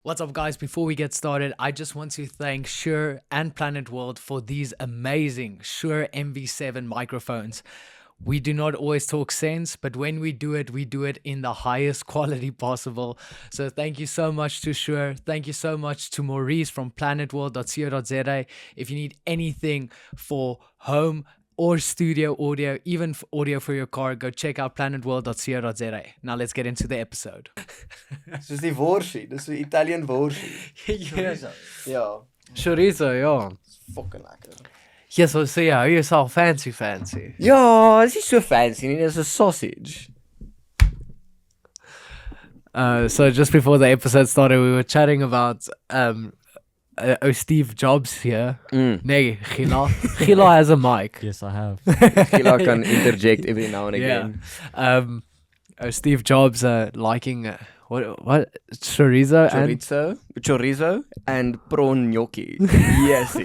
What's up, guys? Before we get started, I just want to thank Shure and Planet World for these amazing Shure MV7 microphones. We do not always talk sense, but when we do it in the highest quality possible. So thank you so much to Shure. Thank you so much to Maurice from planetworld.co.za. If you need anything for home or studio audio, even audio for your car, go check out planetworld.co.za. Now let's get into the episode. Soos die worsie, dis so Italian worsie. Chorizo. Ja, Chorizo, ja. fucking lekker. Yes, so yeah, you're so fancy. Ja, dis nie so fancy nie, dis 'n sausage. So just before the episode started, we were chatting about Steve Jobs here. Nee, Gila. Gila has a mic. Yes, I have. Gila kan interject every now and Yeah. again. Steve Jobs liking what chorizo and Chorizo and prawn gnocchi. Yes.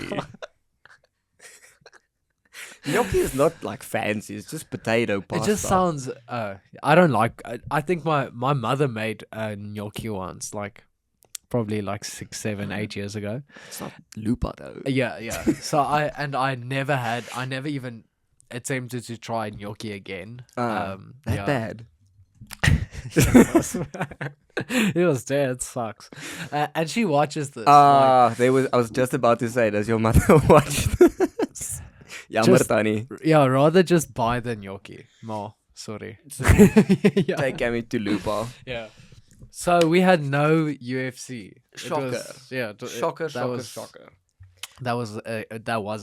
Gnocchi is not like fancy, it's just potato pasta. it just sounds I don't like I think my mother made gnocchi once, like probably like 6, 7, 8 years ago. It's not lupa though. Yeah. So I never even attempted to try gnocchi again. That yeah. bad. It was dead. It sucks. And she watches this. I was just about to say, does your mother watch this? Jammer Just- Tannie. Yeah, rather just buy the gnocchi. Ma, sorry. Yeah. Take me to lupa. Yeah. So we had no UFC. It Shocker. was- yeah. Shocker. That was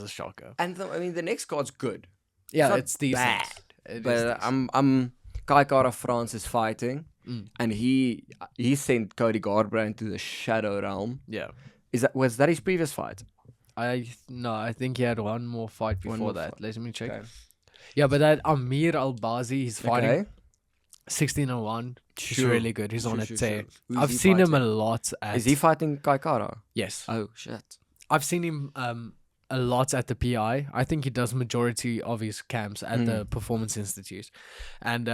a shocker. And I mean, the next card's good. Yeah, not it's decent. bad, It is But decent. I'm Kai Kara France is fighting, Mm. and he sent Cody Garbrandt to the Shadow Realm. Yeah. Was that his previous fight? I think he had one more fight One before more that. fight. Let me check. Okay. Yeah, but that Amir Al-Bazi, he's fighting Okay. 16-1. He's Sure. really good. He's on a Sure. tear. Who's I've he seen him a fighting? lot at... Is he fighting Kai Kara? Yes. Oh shit. I've seen him a lot at the PI. I think he does majority of his camps at the Performance Institute. And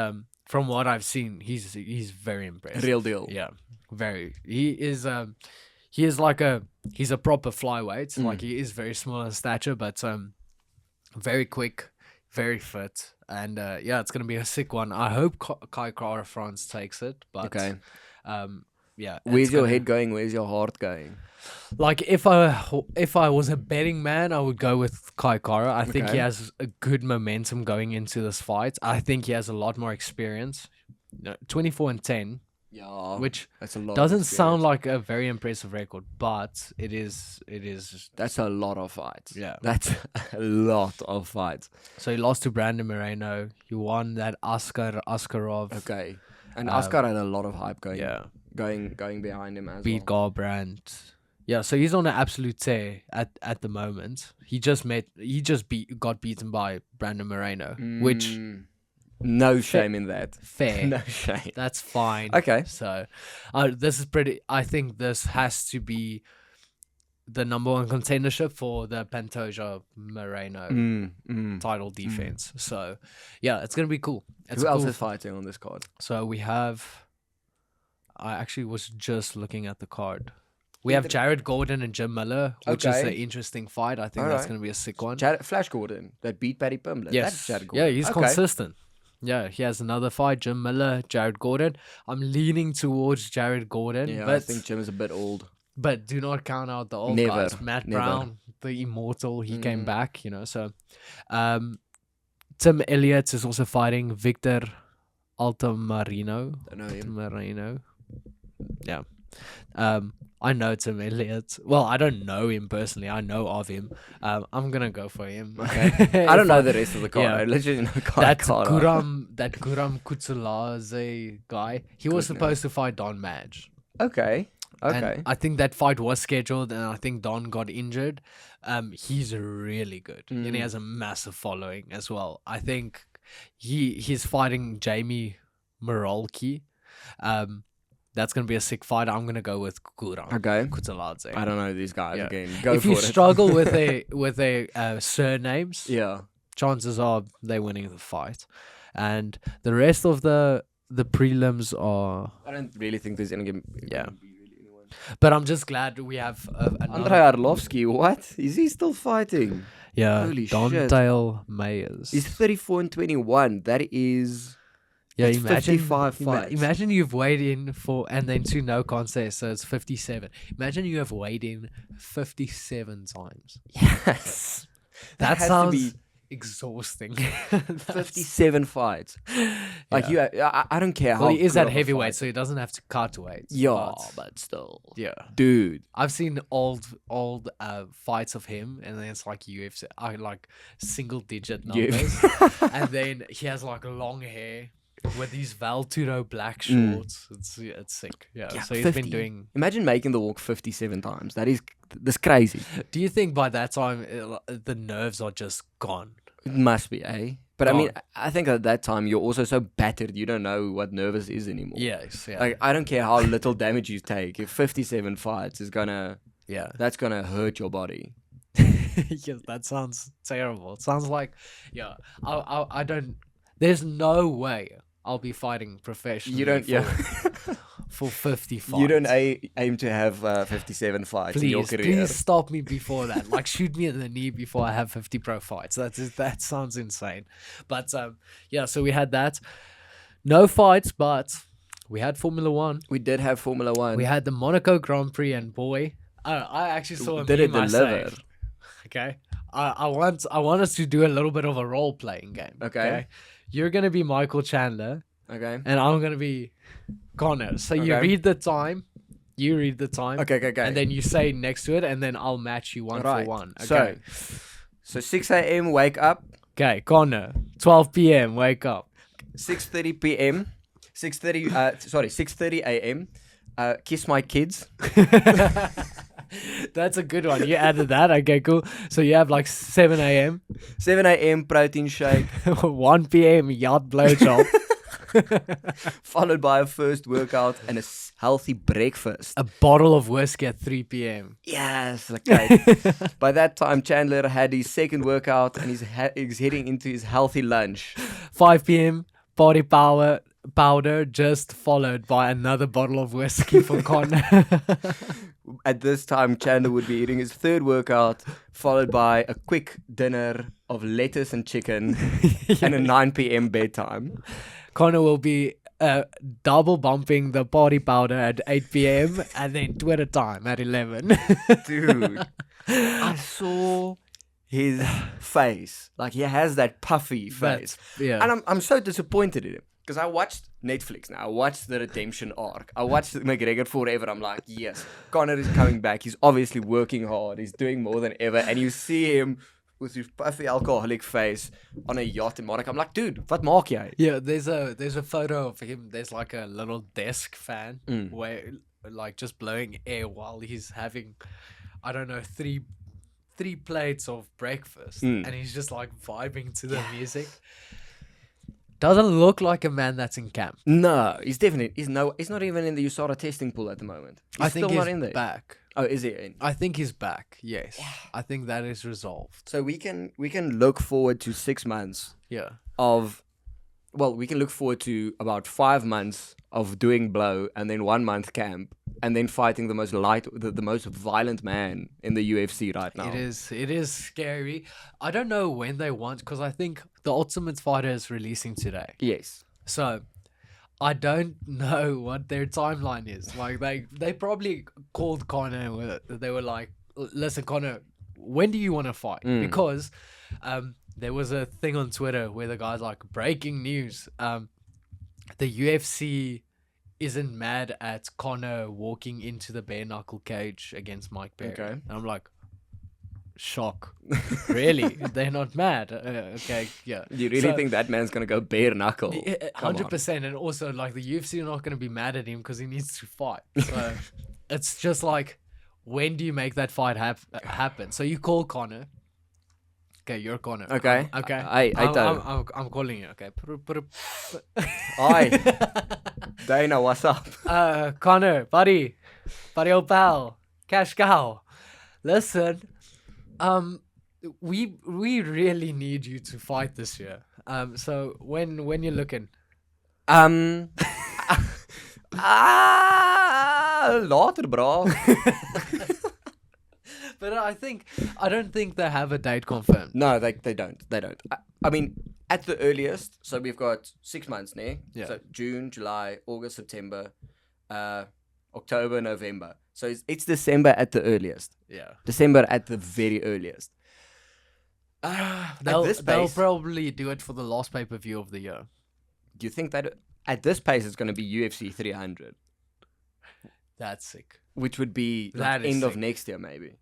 from what I've seen, he's very impressive. Real deal. Yeah. Very. He's a proper flyweight. Like, he is very small in stature, but very quick, very fit. And yeah, it's gonna be a sick one. I hope Kai Kara France takes it. But Okay. yeah. Where's it's your gonna- head going? Where's your heart going? Like, if I was a betting man, I would go with Kai Kara. I think he Okay. has a good momentum going into this fight. I think he has a lot more experience. 24-10, Yeah. which That's a lot. doesn't sound like a very impressive record, but it is. That's a lot of fights. Yeah. That's a lot of fights. So he lost to Brandon Moreno. He won that Askarov. Okay. And Oscar had a lot of hype going. Yeah. Going behind him as Beat well. Garbrandt. Yeah, so he's on an absolute tear at the moment. He just got beaten by Brandon Moreno, which No shame in that. fair. No shame. That's fine. Okay. So, this is pretty. I think this has to be the number one contendership for the Pantoja Moreno title defense. So, yeah, it's gonna be cool. It's Who else cool. is fighting on this card? So we have. I actually was just looking at the card. We have Jared Gordon and Jim Miller, which is an Okay. interesting fight. I think that's Alright. going to be a sick one. Flash Gordon that beat Paddy Pimblett. Yes. That's Jared Gordon. Yeah, he's Okay. consistent. Yeah, he has another fight, Jim Miller, Jared Gordon. I'm leaning towards Jared Gordon, Yeah, but I think Jim is a bit old. but do not count out the old Never, guys. Matt never. Brown, the immortal, he came back, So, Tim Elliott is also fighting Victor Altamarino. I know him. Marino. Yeah. I know Tim Elliott. Well, I don't know him personally. I know of him. I'm gonna go for him. Okay. I don't know the rest of the card. Yeah. I literally know That card. Guram Kutsulaze guy. He was supposed to fight Don Madge. Okay. And Okay. I think that fight was scheduled, and I think Don got injured. He's really good, and he has a massive following as well. I think he's fighting Jamie Morolki. That's gonna be a sick fight. I'm gonna go with Guram Okay. Kutsaladze. I don't know these guys Yeah. again. Go If for you it. struggle with a surnames, Yeah. chances are they're winning the fight, and the rest of the prelims are I don't really think there's any game. Yeah. Be really anyone. But I'm just glad we have Andrei Arlovski, what? Is he still fighting? Yeah, Holy shit. Dontail Mayers. He's 34-21. That is... Yeah, That's imagine 55 fights. imagine you've weighed in for and then 2 no contests, so it's 57. Imagine you have weighed in 57 times. Yes. That has sounds to be exhausting. 57 fights. Like I don't care how. Well, he is good at of a heavyweight, fight. so he doesn't have to cut weight. Yeah, but still, Yeah. dude. I've seen old fights of him, and then it's like UFC, like single digit numbers, and then he has like long hair with these Valturo black shorts. It's sick. Yeah. So he's 50. been doing. Imagine making the walk 57 times. That's crazy. Do you think by that time the nerves are just gone? It must be, eh? But I mean, Gone. I think at that time you're also so battered you don't know what nervous is anymore. Yes. Yeah. Like I don't care how little damage you take. If 57 fights is yeah. that's gonna hurt your body. Yes, that sounds terrible. It sounds like, yeah. I don't. There's no way I'll be fighting professionally. You don't, for 50 fights. You don't aim to have 57 fights in your career. Please stop me before that. Like, shoot me in the knee before I have 50 pro fights. That sounds insane. But yeah, so we had that. No fights, but we had Formula One. We did have Formula One. We had the Monaco Grand Prix, and boy, I actually saw a Did it meme I deliver? saved. Okay, I want us to do a little bit of a role playing game. Okay. You're gonna be Michael Chandler, Okay. and I'm gonna be Connor. So you Okay. read the time. You read the time. Okay. And then you say next to it, and then I'll match you one Right. for one. Okay. So 6 a.m. wake up. Okay, Connor. 12 p.m. Wake up. 6:30 p.m. 6:30 a.m. Kiss my kids. That's a good one. You added that. Okay, cool. So you have like 7 a.m. 7 a.m. protein shake, 1 p.m. yacht blowjob. followed by a first workout and a healthy breakfast. A bottle of whiskey at 3 p.m. Yes, okay. By that time, Chandler had his second workout and he's heading into his healthy lunch. 5 p.m. body powder, just followed by another bottle of whiskey for Connor. At this time, Chandler would be eating his third workout, followed by a quick dinner of lettuce and chicken and a 9 p.m. bedtime. Connor will be double bumping the body powder at 8 p.m. and then Twitter time at 11. Dude, I saw his face. Like, he has that puffy face. Yeah. And I'm so disappointed in him. Because I watched Netflix now. I watched the redemption arc. I watched McGregor Forever. I'm like, yes, Conor is coming back. He's obviously working hard. He's doing more than ever. And you see him with his puffy alcoholic face on a yacht in Monaco. I'm like, dude, wat maak jy? Yeah, there's a photo of him. There's like a little desk fan where like just blowing air while he's having, I don't know, three plates of breakfast, and he's just like vibing to the music. Doesn't look like a man that's in camp. No, he's not even in the USADA testing pool at the moment. He's I think still he's not in there. back. Oh, is he in? I think he's back. Yes, I think that is resolved. So we can look forward to 6 months Yeah. we can look forward to about 5 months of doing blow and then 1 month camp and then fighting the most violent man in the UFC right now. It is scary. I don't know when they want, because I think the Ultimate Fighter is releasing today. Yes. So I don't know what their timeline is. Like they probably called Conor. They were like, "Listen, Conor, when do you want to fight?" Because there was a thing on Twitter where the guy's like, "Breaking news: the UFC isn't mad at Conor walking into the bare knuckle cage against Mike Perry." Okay. And I'm like, shock. Really? They're not mad? Okay, yeah. You really think that man's gonna go bare knuckle? 100%. And also, like, the UFC are not going to be mad at him because he needs to fight. So it's just like, when do you make that fight happen? So you call Conor. Okay, you're Conor. Okay. Okay. I'm calling you. Okay. Hi. Dana, what's up? Conor, buddy, old pal, cash cow. Listen, we really need you to fight this year. So when you're looking, later, bro. But I don't think they have a date confirmed. No, they don't. They don't. I mean, at the earliest, so we've got 6 months now. Yeah. So June, July, August, September, October, November. So it's December at the earliest. Yeah. December at the very earliest. They'll probably do it for the last pay-per-view of the year. Do you think that at this pace it's going to be UFC 300, That's sick. which would be That like is end of sick. next year maybe?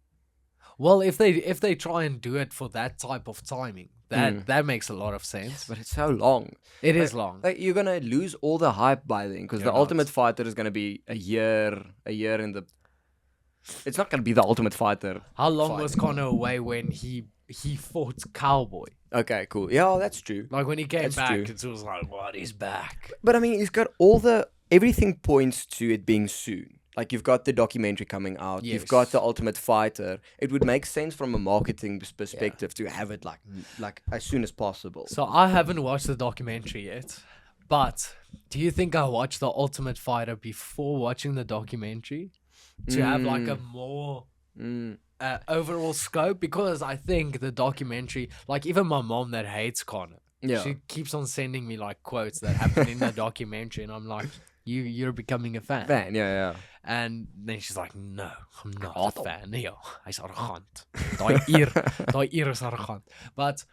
Well, if they try and do it for that type of timing, that makes a lot of sense. But it's so long. It is long. Like you're gonna lose all the hype by then because the You're not. Ultimate Fighter is gonna be a year in the. It's not gonna be the Ultimate Fighter. How long was fighting. Conor away when he fought Cowboy? Okay, cool. Yeah, that's true. Like when he came That's back, true. it was like, what? He's back. But I mean, he's got everything points to it being soon. Like you've got the documentary coming out, Yes. you've got the Ultimate Fighter. It would make sense from a marketing perspective to have it like as soon as possible. So I haven't watched the documentary yet, but do you think I watched the Ultimate Fighter before watching the documentary to have like a more overall scope? Because I think the documentary, like even my mom that hates Conor, Yeah. she keeps on sending me like quotes that happen in the documentary, and I'm like, you're becoming a fan. Man, yeah. And then she's like, no, I'm not a fan. Nee, hy's arrogant. Daai eer is arrogant. But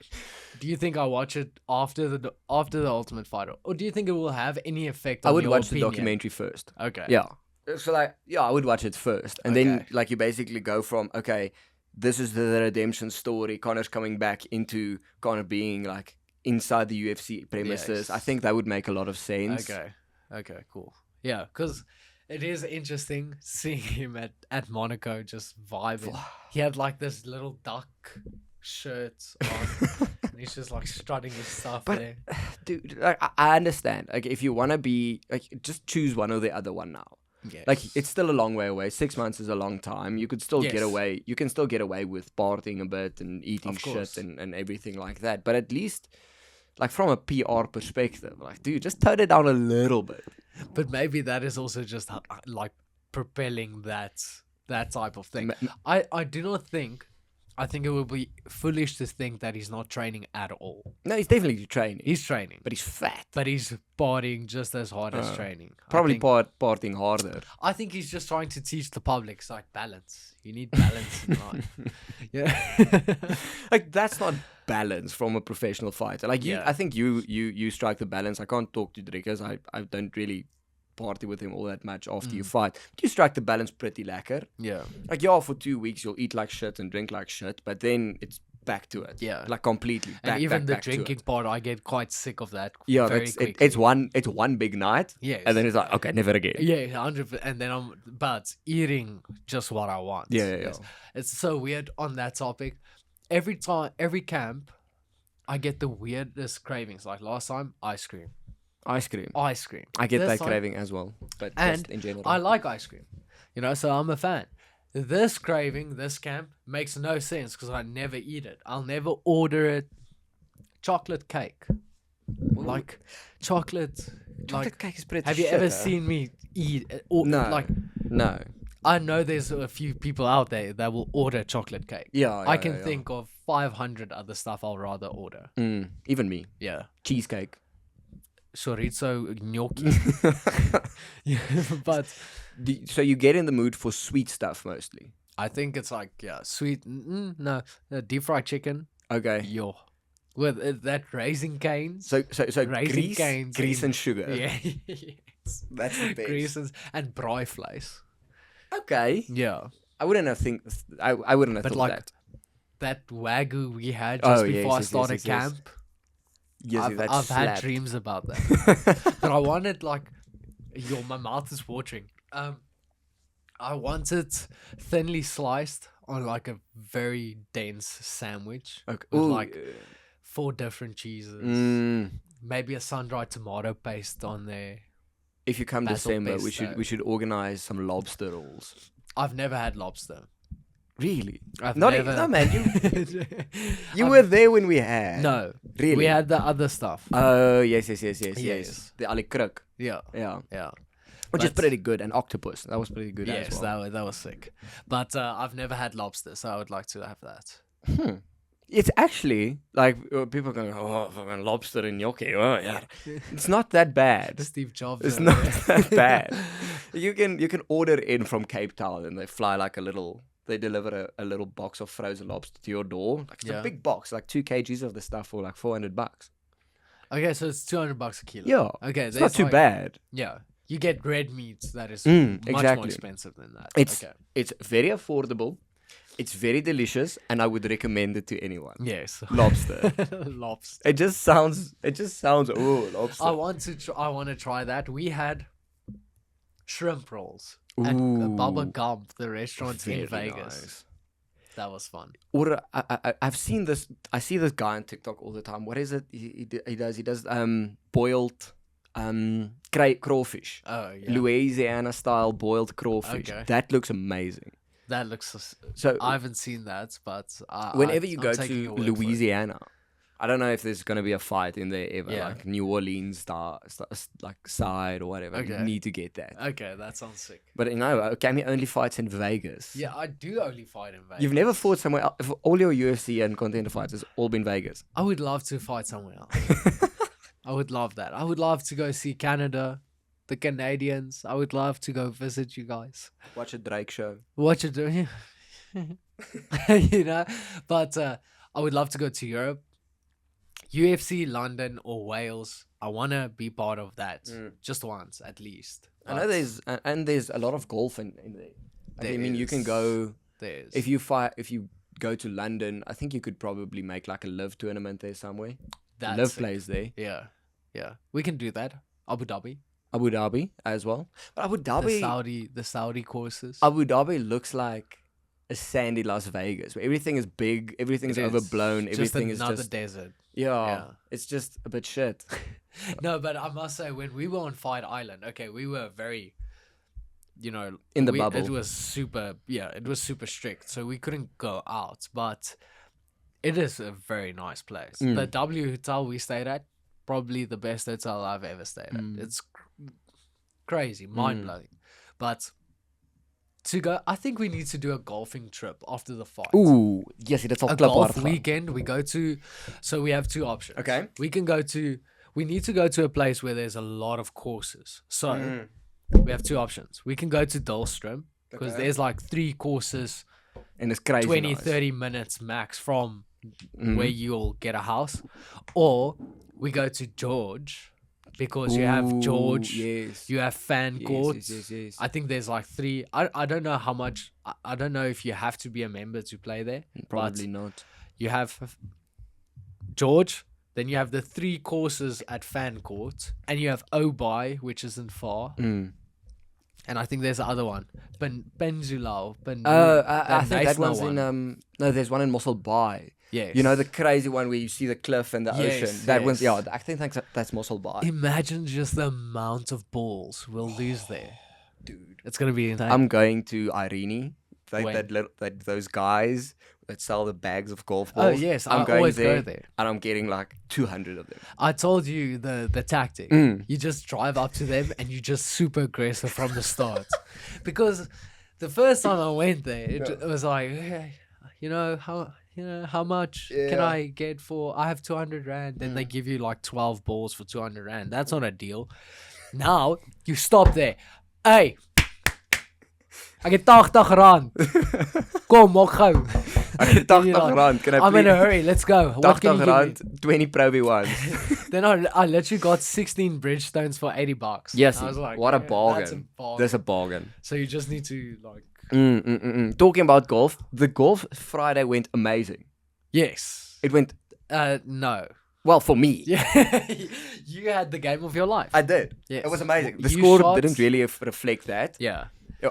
do you think I watch it after the Ultimate Fighter, or do you think it will have any effect on I would your watch opinion? the documentary first. Okay. Yeah. So like, yeah, I would watch it first, and then Okay. like you basically go from okay, this is the redemption story. Connor's coming back into Connor being like inside the UFC premises. Yes. I think that would make a lot of sense. Okay, cool. Yeah, because it is interesting seeing him at Monaco just vibing. He had like this little duck shirt on, and he's just like strutting his stuff But- there. Dude, like, I understand. Like, if you want to be like, just choose one or the other one now. Yes. Like, it's still a long way away. 6 months is a long time. You could still get Yes. away. You can still get away with partying a bit and eating Of course. shit and everything like that. But at least, like, from a PR perspective, like, dude, just tone it down a little bit. But maybe that is also just like propelling that type of thing. I do not think. I think it would be foolish to think that he's not training at all. No, he's definitely training. He's training, But he's fat. but he's partying just as hard as training. Probably I think, partying harder. I think he's just trying to teach the public, it's like balance. You need balance in life. Yeah. Like, that's not balance from a professional fighter. Like, Yeah. I think you strike the balance. I can't talk to Drickers. I don't really party with him all that much after you fight. But you strike the balance pretty lekker. Yeah. Like, yeah, for 2 weeks you'll eat like shit and drink like shit, but then it's back to it. Yeah. Like, completely. Back, And even the back to drinking it. part, I get quite sick of that. Yeah, very quickly. it's one big night. Yes. And then it's like, okay, never again. Yeah, 100%. And then but eating just what I want. Yeah. It's so weird on that topic. Every camp, I get the weirdest cravings. Like last time, ice cream. Ice cream. Ice cream. I get This that time- craving as well, but And just in general. I like ice cream. So I'm a fan. This craving, this camp, makes no sense because I never eat it. I'll never order it. Chocolate cake. Like, chocolate. Chocolate cake is pretty Have you shit, ever huh? seen me eat it? Or, No. Like, No. I know there's a few people out there that will order chocolate cake. Yeah, I can yeah. think of 500 other stuff I'll rather order. Even me. Yeah. Cheesecake. Chorizo gnocchi. Yeah, but So you get in the mood for sweet stuff mostly. I think it's like, sweet. No, deep fried chicken. Okay. Yo. With that Raisin Canes. So Raisin canes grease in- and sugar. Yeah. Yes. That's the best. Greases and braaivleis. Okay. Yeah. I wouldn't have I wouldn't have But thought like that. that Wagyu we had Oh, just yes, before I yes, started yes, yes. camp. Yes, that I've had slapped. dreams about that. But I wanted like, my mouth is watering. I wanted thinly sliced on like a very dense sandwich Okay. with Ooh, like 4 different cheeses, maybe a sun-dried tomato paste on there. if you come basil December, pesto. we should organize some lobster rolls. I've never had lobster. Really? I've Not never. no, man. You were there when we had. No, Really? we had the other stuff. Oh yes. Yes. The alikruk. Yeah, Yeah. yeah. Which is But- pretty good. And octopus. That was pretty good Yes, as well. that was sick. But I've never had lobster, so I would like to have that. It's actually like people are going, oh, fucking lobster in gnocchi. Oh, yeah. It's not that bad. Steve Jobs. It's not that bad. You can order in from Cape Town and they fly like they deliver a little box of frozen lobster to your door. Like it's Yeah. a big box, like 2 kgs of the stuff for like $400. Okay, so it's $200 a kilo. Yeah. Okay, It's not too bad. Yeah, you get red meat that is much more exactly. expensive than that. It's okay. it's very affordable. It's very delicious, and I would recommend it to anyone. Yes. Lobster. Lobster. It just sounds. Oh, lobster. I want to try that. We had shrimp rolls at Ooh, Baba Gump, the restaurant in very Vegas. nice. That was fun. Or I've seen this. I see this guy on TikTok all the time. What is it? He does boiled crawfish. Oh yeah. Louisiana style boiled crawfish. Okay. That looks amazing. That looks. So I haven't seen that, but whenever you I'm go taking to your word for it. Louisiana, I don't know if there's gonna be a fight in there ever, Yeah. like New Orleans like side or whatever. You Okay. need to get that. Okay, that sounds sick. But you know, Cammy only fights in Vegas. Yeah, I do only fight in Vegas. You've never fought somewhere else. If all your UFC and contender fights has all been Vegas. I would love to fight somewhere else. I would love that. I would love to go see Canada, the Canadians. I would love to go visit you guys. Watch a Drake show. What you doing? But I would love to go to Europe, UFC, London, or Wales. I want to be part of that just once at least. I know there's a lot of golf in there. I mean, you can go There's if you go to London. I think you could probably make like a live tournament there somewhere. that's Live it. plays there. Yeah, we can do that. Abu Dhabi, Abu Dhabi as well. But the Saudi courses. Abu Dhabi looks like a sandy Las Vegas, where everything is big, everything is It is. overblown, Just everything is another just desert. yeah, it's just a bit shit. No, but I must say, when we were on Fight Island, okay, we were very, In the bubble. It was super strict, so we couldn't go out. But it is a very nice place. The W hotel we stayed at, probably the best hotel I've ever stayed at. It's crazy, mind blowing. But to go, I think we need to do a golfing trip after the fight. Ooh, yes, that's all A golf weekend. We go to, so we have two options. Okay. We need to go to a place where there's a lot of courses. So we have two options. We can go to Dullstrom because there's like 3 courses, and it's crazy 20, nice. 30 minutes max from where you'll get a house. Or we go to George because you have George, yes. you have fan courts. Yes. I think there's like 3. I don't know how much. I don't know if you have to be a member to play there. Probably but not. you have George, then you have the 3 courses at Fan Court, and you have Obai, which isn't far. And I think there's the other one, Peninsula. I think that one's in no, there's one in Mossel Bay. Yes. You know the crazy one where you see the cliff and the Yes, ocean. That one's yes. I think that's Mossel Bay. Imagine just the amount of balls we'll lose there, dude. It's gonna be insane. I'm going to Irene. When? Those guys that sell the bags of golf Oh balls. yes, I'm I going always there, go there. and I'm getting like 200 of them. I told you the tactic. You just drive up to them and you just super aggressive from the start, because the first time I went there, it was like, hey, how much can I get for? I have 200 rand. Then they give you like 12 balls for 200 rand. That's not a deal. Now you stop there. Hey, I get 80 rand. Kom, maak gou. I get 80 rand. Can I I'm in please? a hurry. Let's go. What 80 can you give me? rand, 20 Pro V1s. Then I literally got 16 Bridgestones for $80. Yes, I was like, what a yeah, bargain. That's a bargain. That's a bargain. So you just need to like. Talking about golf, the golf Friday went amazing. Yes. It went No. well for me. Yeah. You had the game of your life. I did. Yes. It was amazing. The You score shot- didn't really reflect that. Yeah.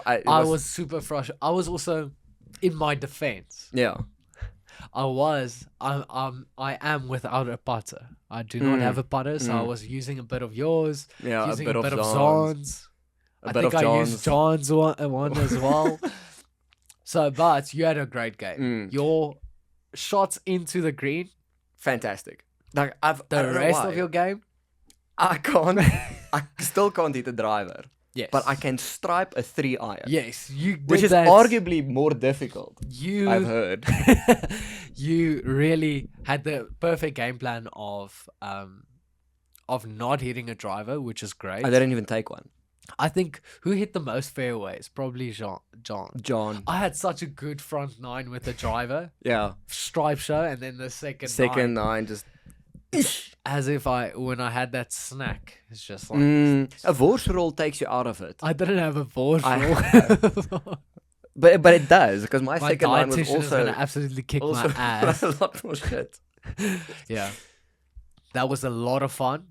I I was super frustrated. I was also, in my defense, yeah. I am without a putter. I do not have a putter, so I was using a bit of yours. Yeah, using a bit of Zahn's. A I bit think of I used John's one as well. So, but you had a great game. Your shots into the green, Fantastic. Like I the don't know rest why. of your game, I can't. I still can't hit a driver. Yes. but I can stripe a 3-iron. Yes, you did Which is that. arguably more difficult, You I've heard. you really had the perfect game plan of not hitting a driver, which is great. I didn't even take one. I think who hit the most fairways? Probably John. John. I had such a good front nine with the driver, Yeah. stripe show, and then the second Second nine, nine just... as if when I had that snack, it's just like a worsroll takes you out of it. I didn't have a board I roll. But it does, because my My second line was dietitian is also... gonna absolutely kick also my ass. a lot more shit. Yeah, that was a lot of fun.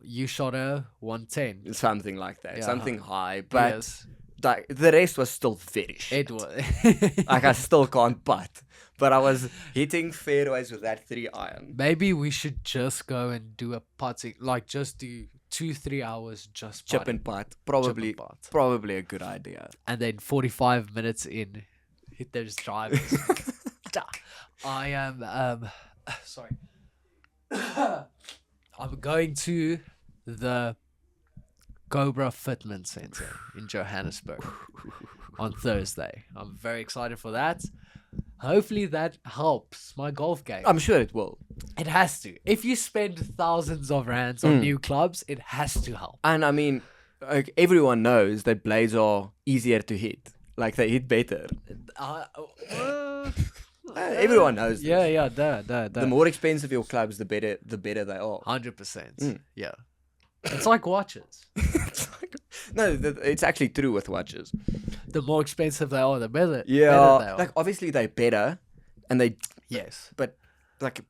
You shot a 110. Something like that. Yeah. Something high. But Yes, like, the rest was still very shit. it was. Like, I still can't putt. But I was hitting fairways with that 3-iron. Maybe we should just go and do a putting, like just do 2-3 hours just Chip putting, and putt. Probably, Chip and putt. probably a good idea. and then 45 minutes in, hit those drivers. I am sorry. I'm going to the Cobra Fitment Center in Johannesburg on Thursday. I'm very excited for that. Hopefully that helps my golf game. I'm sure it will. It has to. If you spend thousands of rands on new clubs, it has to help. And I mean, like, everyone knows that blades are easier to hit. Like, they hit better. Everyone knows this. Yeah, The more expensive your clubs, the better they are. 100%. Yeah. It's like watches. No, it's actually true with watches. The more expensive they are, the better. Yeah, better they are. like, obviously they're better, and Yes. but like,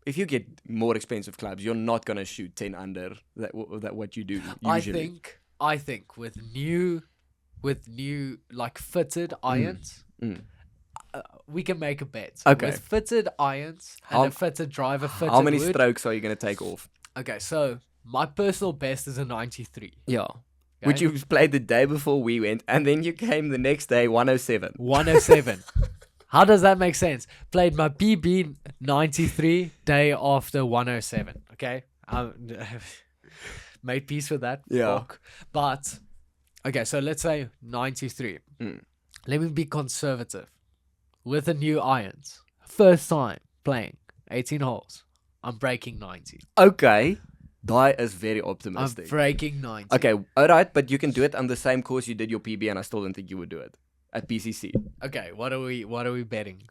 if you get more expensive clubs, you're not gonna shoot 10 under that what you do usually. I think with new like fitted irons, we can make a bet. Okay. With fitted irons and a fitted driver, fitted How many wood. strokes are you gonna take off? Okay, so my personal best is a 93. Yeah. Which you played the day before we went, and then you came the next day 107. 107. How does that make sense? Played my PB 93 day after 107. Okay, made peace with that. Yeah. Fuck. But okay, so let's say 93. Let me be conservative. With the new irons, first time playing 18 holes, I'm breaking 90. Okay. That is very I'm optimistic. breaking 90. Okay, alright, but you can do it on the same course you did your PB, and I still don't think you would do it at PCC. Okay, what are we betting?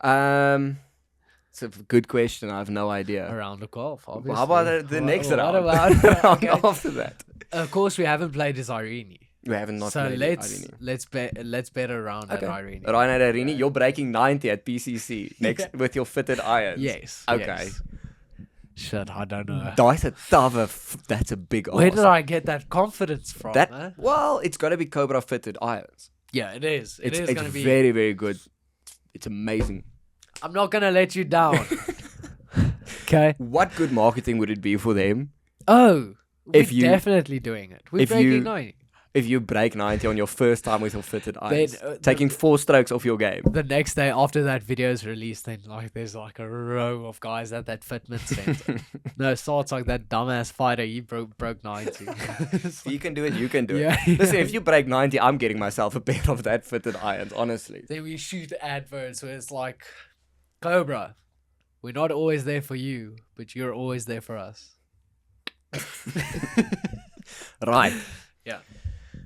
It's a good question. I have no idea. A round of golf, obviously. How about the next round? What about Round okay. after that? Of course, we haven't played as Irene. We haven't not So played let's Irene. let's bet around at Irene. Ryan at Irene, you're breaking 90 at PCC next with your fitted irons. Yes. Okay. Yes. Shit, I don't know. That's a big ask. Where did I get that confidence from? Man? Well, it's got to be Cobra fitted irons. Yeah, it is. It's It's gonna be. very, very good. It's amazing. I'm not gonna let you down. Okay. What good marketing would it be for them Oh, we're If you- definitely doing it. We're if breaking you- 90. if you break 90 on your first time with your fitted irons? Then, Taking 4 strokes off your game. The next day after that video is released, then like there's like a row of guys at that fitment center. No, starts like that dumbass fighter. He broke 90. If you can do it, you can do Yeah, it. Listen, if you break 90, I'm getting myself a pair of that fitted irons, honestly. Then we shoot adverts where it's like, Cobra, we're not always there for you, but you're always there for us. Right. Yeah.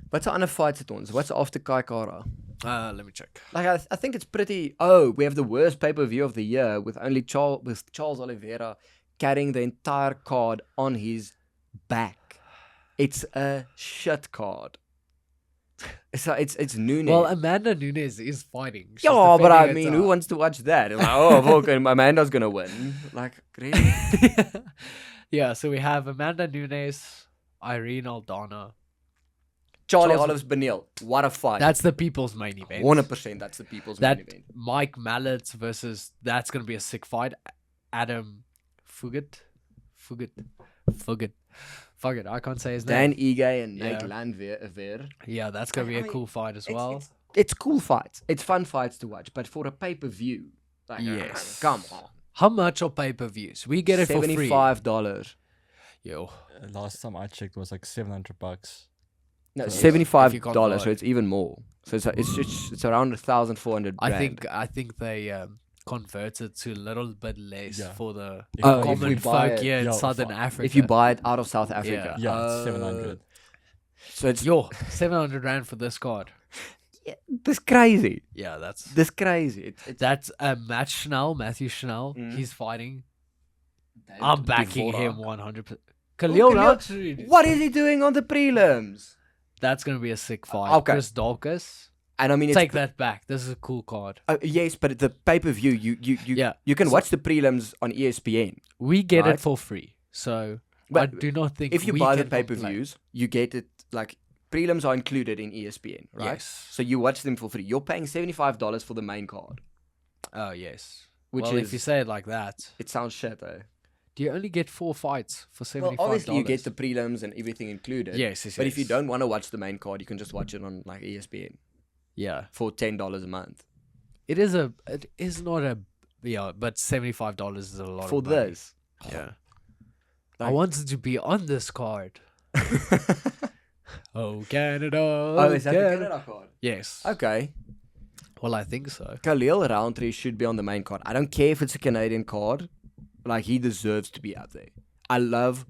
What's the ander fights het ons? What's after Kaikara? Let me check. Like, I think it's pretty... Oh, we have the worst pay-per-view of the year with only Charles Oliveira carrying the entire card on his back. It's a shit card. So it's Nunes. Well, Amanda Nunes is fighting. She's yeah, but I defending mean, her who title. wants to watch that? Like, oh, okay, Amanda's gonna win. Like, really? Yeah, so we have Amanda Nunes, Irene Aldana. Charlie Charles- Olives Benil. What a fight. That's the people's main event. 100% that's the people's That main event. Mike Mallet versus, that's going to be a sick fight. Adam Fugit. Fuck it, I can't say his name. Dan Ige and Nate Yeah. Landweer. Yeah, that's going to be a cool fight as well. It's cool fights. It's fun fights to watch. But for a pay-per-view, like, Yes. come on. How much are pay-per-views? We get it for free. $75. Yo. Last time I checked was like $700. No, If you $75. convert. So it's even more. So it's around 1,400. I think they converted to a little bit less Yeah. for the If we common buy folk it- here in Yo, Southern fuck. Africa. If you buy it out of South Africa. Yeah, it's 700. So it's Yo, 700 rand for this card. this crazy. Yeah, This crazy. It's that's a Matt Schnell, Matthew Schnell. Mhm. He's fighting. I'm backing him Dvorak. 100%. Khalil. Khalil Rountree. What is he doing on the prelims? That's gonna be a sick fight. Okay. Chris Dawkins. And I mean, it's Take that back. This is a cool card. yes, but the pay-per-view, Yeah. you can So- watch the prelims on ESPN. We get Right. it for free. So I But do not think If you we buy the can pay-per-views, you get it like prelims are included in ESPN, complain. right? Yes. So you watch them for free. You're paying $75 for the main card, Oh yes. which Well, is if you say it like that, it sounds shit, though. do you only get 4 fights for $75? Well, obviously you get the prelims and everything included. yes, yes, But if you yes. don't want to watch the main card, you can just watch it on like ESPN yeah, for $10 a month. it is not a but $75 is a lot For of money. this. Yeah. I Like- wanted to be on this card. Oh Canada! Oh, is that the Canada card? Yes. Okay. Well, I think so. Khalil Rountree should be on the main card. I don't care if it's a Canadian card. Like, he deserves to be out there. I love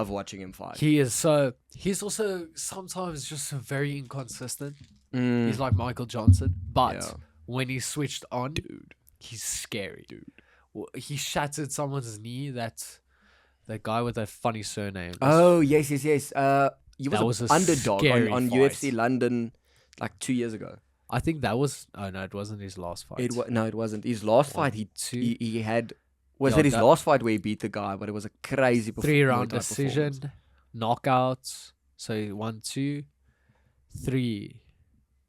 watching him fight. He's also sometimes just very inconsistent. Mm, He's like Michael Johnson, but Yeah. when he's switched on, he's scary. He shattered someone's knee. That's the guy with a funny surname. Oh, yes. He That was was a an underdog scary on fight. UFC London like 2 years ago. I think that was. Oh no, it wasn't his last fight. No, it wasn't. His last Or fight, two, he had... Was Yeah, it his that- last fight where he beat the guy? But it was a crazy 3-round Muay Thai decision, performance. knockouts. So he won 2, 3.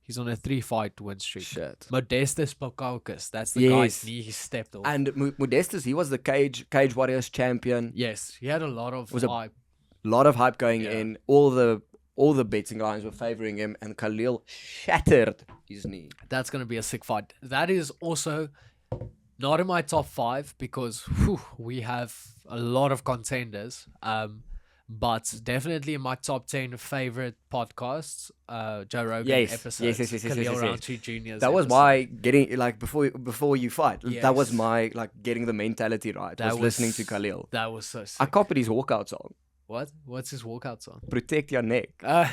He's on a 3-fight win streak. Shit. Modestus Pokaukis. That's the Yes. guy's knee he stepped off. And Modestus, he was the Cage Warriors champion. yes, he had a lot of Was a- hype. Lot of hype going Yeah. in. All the betting lines were favoring him, and Khalil shattered his knee. That's going to be a sick fight. That is also not in my top 5 because we have a lot of contenders. But definitely in my top 10 favorite podcasts, Joe Rogan Yes. episodes, Yes. Khalil Rountree Jr.'s That was episode. my getting like before you fight. That was Yes. my like getting the mentality right. That Was listening to was- Khalil. That was so sick. I copied his walkout song. What? What's his walkout song? Protect your neck. I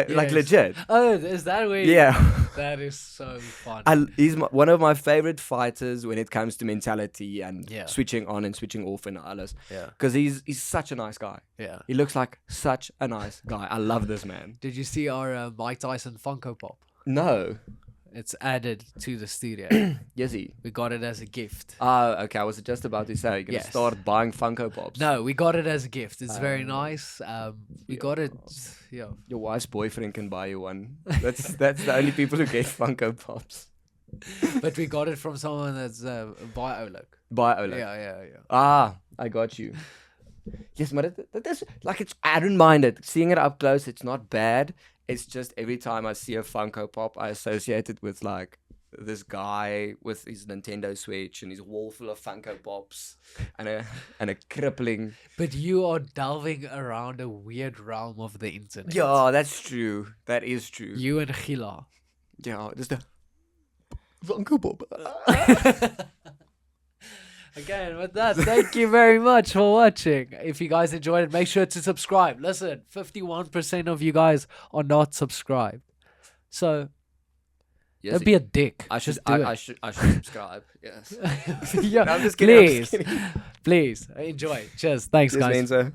Like Yes. legit. Oh, is that where? Yeah. That is so fun. He's one of my favorite fighters when it comes to mentality and Yeah. switching on and switching off and alles. Yeah. Because he's such a nice guy. Yeah. He looks like such a nice guy. I love this man. Did you see our Mike Tyson Funko Pop? No. It's added to the studio. Yes, he. We got it as a gift. Okay. I was just about to say, you're going to Yes. start buying Funko Pops. No, we got it as a gift. It's very nice. We got it. Yeah. Your wife's boyfriend can buy you one. That's the only people who get Funko Pops. But we got it from someone that's by Oleg. Buy Oleg. Yeah. Ah, I got you. Yes, but that's like I don't mind it. Seeing it up close, it's not bad. It's just every time I see a Funko Pop, I associate it with like this guy with his Nintendo Switch and his wall full of Funko Pops and a crippling. But you are delving around a weird realm of the internet. Yeah, that's true. That is true. You and Gila. Yeah, just the Funko Pop. Again, with that, thank you very much for watching. If you guys enjoyed it, make sure to subscribe. Listen, 51% of you guys are not subscribed. So, Yes, don't be a dick. I should. Just do I it. should. I should subscribe. Yes. Yeah, No, I'm just kidding. I'm please. just kidding. Please, enjoy. Cheers. Thanks, Yes, guys. Menzo.